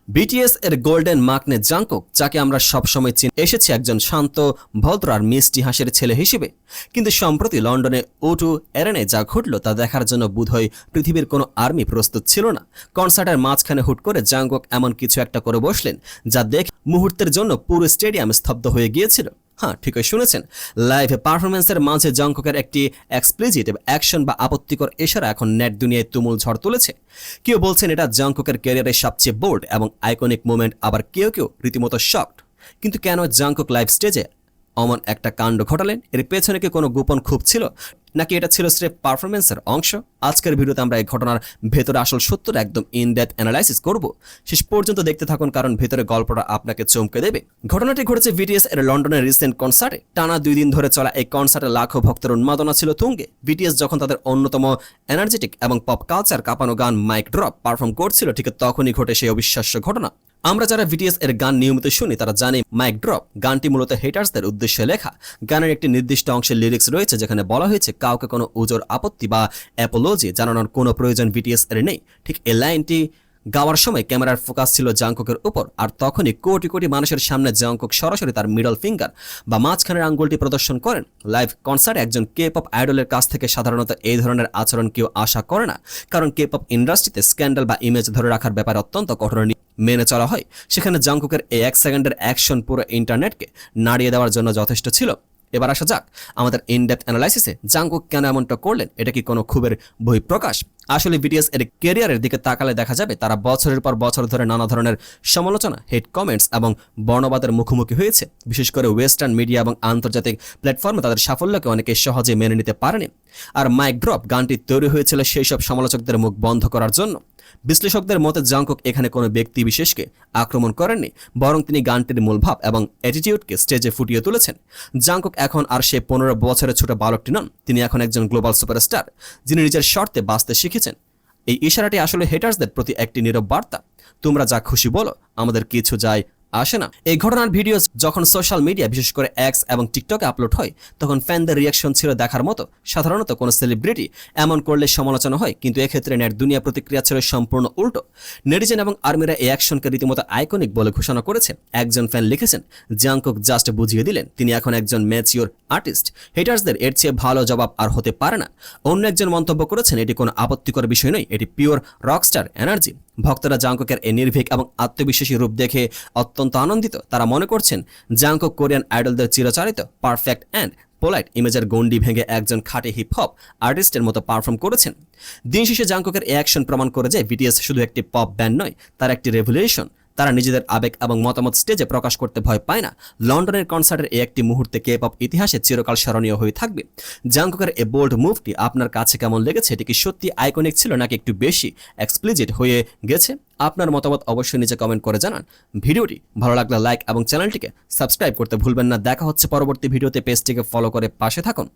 BTS এর golden মার্কনে Jungkook, যাকে আমরা সবসময় চিনি এসেছে একজন শান্ত, ভদ্র আর মিষ্টি হাসির ছেলে হিসেবে। কিন্তু সম্প্রতি লন্ডনে O2 এরেনে যা ঘটল তা দেখার জন্য বোধহয় পৃথিবীর কোনো আর্মি প্রস্তুত ছিল না। কনসার্টের মাঝখানে হুট করে জাংকুক এমন কিছু একটা করে বসলেন যা দেখে মুহূর্তের জন্য পুরো স্টেডিয়াম স্তব্ধ হয়ে গিয়েছিল। হ্যাঁ, ঠিকই শুনেছেন। লাইভ পারফরমেন্সের মাঝে জাংকুকের একটি এক্সপ্লিসিট অ্যাকশন বা আপত্তিকর ইশারা এখন নেট দুনিয়ায় তুমুল ঝড় তুলেছে। কেউ বলছেন এটা জাংকুকের ক্যারিয়ারের সবচেয়ে বোল্ড এবং আইকনিক মোমেন্ট, আবার কেউ রীতিমতো শকড। কিন্তু কেন জাংকুক লাইভ স্টেজে অমন একটা কাণ্ড ঘটালেন? এর পেছনে কি কোনো গোপন ক্ষোভ ছিল, নাকি এটা ছিল স্রেফ পারফরমেন্সের অংশ? আজকের ভিডিওতে আমরা এই ঘটনার ভেতরে আসল সত্যটা একদম ইন ডেপথ অ্যানালাইসিস করব। শেষ পর্যন্ত দেখতে থাকুন, কারণ ভেতরে গল্পটা আপনাকে চমকে দেবে। ঘটনাটি ঘটেছে বিটিএস এর লন্ডনের রিসেন্ট কনসার্টে। টানা 2 দিন ধরে চলা এই কনসার্টে লাখো ভক্তের উন্মাদনা ছিল তুঙ্গে। বিটিএস যখন তাদের অন্যতম এনার্জেটিক এবং পপ কালচার কাঁপানো গান মাইক ড্রপ পারফর্ম করছিল, ঠিক তখনই ঘটে সেই অবিশ্বাস্য ঘটনা। আমরা যারা বিটিএস এর গান নিয়মিত শুনি তারা জানি মাইক ড্রপ গানটি মূলত হেটার্সদের উদ্দেশ্যে লেখা। গানের একটি নির্দিষ্ট অংশের লিরিক্স রয়েছে যেখানে বলা হয়েছে কাউকে কোনো উজোর আপত্তি বা অ্যাপোলজি জানানোর কোনো প্রয়োজন বিটিএস এর নেই। ঠিক এই লাইনটি গাওয়ার সময় ক্যামেরার ফোকাস ছিল জাংকুকের উপর, আর তখনই কোটি কোটি মানুষের সামনে জাংকুক সরাসরি তার মিডল ফিঙ্গার বা মাঝখানের আঙ্গুলটি প্রদর্শন করেন। লাইভ কনসার্টে একজন কে-পপ আইডলের কাছ থেকে সাধারণত এই ধরনের আচরণ কেউ আশা করে না, কারণ কে-পপ ইন্ডাস্ট্রিতে স্ক্যান্ডাল বা ইমেজ ধরে রাখার ব্যাপার অত্যন্ত কঠোর মেনে চলা হয়। সেখানে জাংকুকের এই 1 সেকেন্ডের অ্যাকশন পুরো ইন্টারনেটকে নাড়িয়ে দেওয়ার জন্য যথেষ্ট ছিল। এবার আসা যাক আমাদের ইন ডেপথ অ্যানালাইসিসে। জাংকুক কেন এমনটা করলেন? এটা কি কোনো ক্ষোভের বহিঃপ্রকাশ? আসলে বিটিএস এর ক্যারিয়ারের দিকে তাকালে দেখা যাবে তারা বছরের পর বছর ধরে নানা ধরনের সমালোচনা, হেট কমেন্টস এবং বর্ণবাদের মুখোমুখি হয়েছে। বিশেষ করে ওয়েস্টার্ন মিডিয়া এবং আন্তর্জাতিক প্ল্যাটফর্মে তাদের সাফল্যকে অনেকে সহজে মেনে নিতে পারেনি। আর মাইক ড্রপ গানটি তৈরি হয়েছিল সেই সব সমালোচকদের মুখ বন্ধ করার জন্য। বিশ্লেষকদের মতে জাংকুক এখানে কোনো ব্যক্তি বিশেষকে আক্রমণ করেননি, বরং তিনি গানটির মূল ভাব এবং অ্যাটিটিউডকে স্টেজে ফুটিয়ে তুলেছেন। জাংকুক এখন আর সে 15 বছরের ছোট বালকটি নন, তিনি এখন একজন গ্লোবাল সুপারস্টার যিনি নিজের শর্তে বাঁচতে শিখেছেন। এই ইশারাটি আসলে হেটার্সদের প্রতি একটি নীরব বার্তা। তোমরা যা খুশি বলো, আমাদের কিছু যায় আসে না। এই ঘটনার ভিডিও যখন সোশ্যাল মিডিয়া বিশেষ করে এক্স এবং টিকটকে আপলোড হয়, তখন ফ্যানদের রিয়াকশন ছিল দেখার মতো। সাধারণত কোনো সেলিব্রিটি এমন করলে সমালোচনা হয়, কিন্তু এক্ষেত্রে নেট দুনিয়া প্রতিক্রিয়া ছিল সম্পূর্ণ উল্টো। নেটিজেন এবং আর্মিরা এই অ্যাকশনকে রীতিমতো আইকনিক বলে ঘোষণা করেছে। একজন ফ্যান লিখেছেন, জাংকুক জাস্ট বুঝিয়ে দিলেন তিনি এখন একজন ম্যাচিওর আর্টিস্ট। হেটার্সদের এর চেয়ে ভালো জবাব আর হতে পারে না। অন্য একজন মন্তব্য করেছেন, এটি কোনো আপত্তিকর বিষয় নয়, এটি পিওর রকস্টার এনার্জি। ভক্তরা জাংকুকের এই নির্ভীক এবং আত্মবিশ্বাসী রূপ দেখে অত্যন্ত আনন্দিত। তারা মনে করছেন জাংকুক কোরিয়ান আইডলদের চিরচারিত পারফেক্ট অ্যান্ড পোলাইট ইমেজের গণ্ডি ভেঙে একজন খাঁটি হিপ হপ আর্টিস্টের মতো পারফর্ম করেছেন। দিন শেষে জাংকুকের এই অ্যাকশন প্রমাণ করে যে বিটিএস শুধু একটি পপ ব্যান্ড নয়, তার একটি রেভলিউশন। তারা নিজেদের আবেগ এবং মতামত স্টেজে প্রকাশ করতে ভয় পায় না। লন্ডনের কনসার্টের এই একটি মুহূর্তে কে-পপ ইতিহাসে চিরকাল স্মরণীয় হয়ে থাকবে। জাংকুকের এই বোল্ড মুভটি আপনার কাছে কেমন লেগেছে? এটি কি সত্যি আইকনিক ছিল, নাকি একটু বেশি এক্সপ্লিসিট হয়ে গেছে? আপনার মতামত অবশ্যই নিচে কমেন্ট করে জানান। ভিডিওটি ভালো লাগলে লাইক এবং চ্যানেলটিকে সাবস্ক্রাইব করতে ভুলবেন না। দেখা হচ্ছে পরবর্তী ভিডিওতে। পেজটিকে ফলো করে পাশে থাকুন।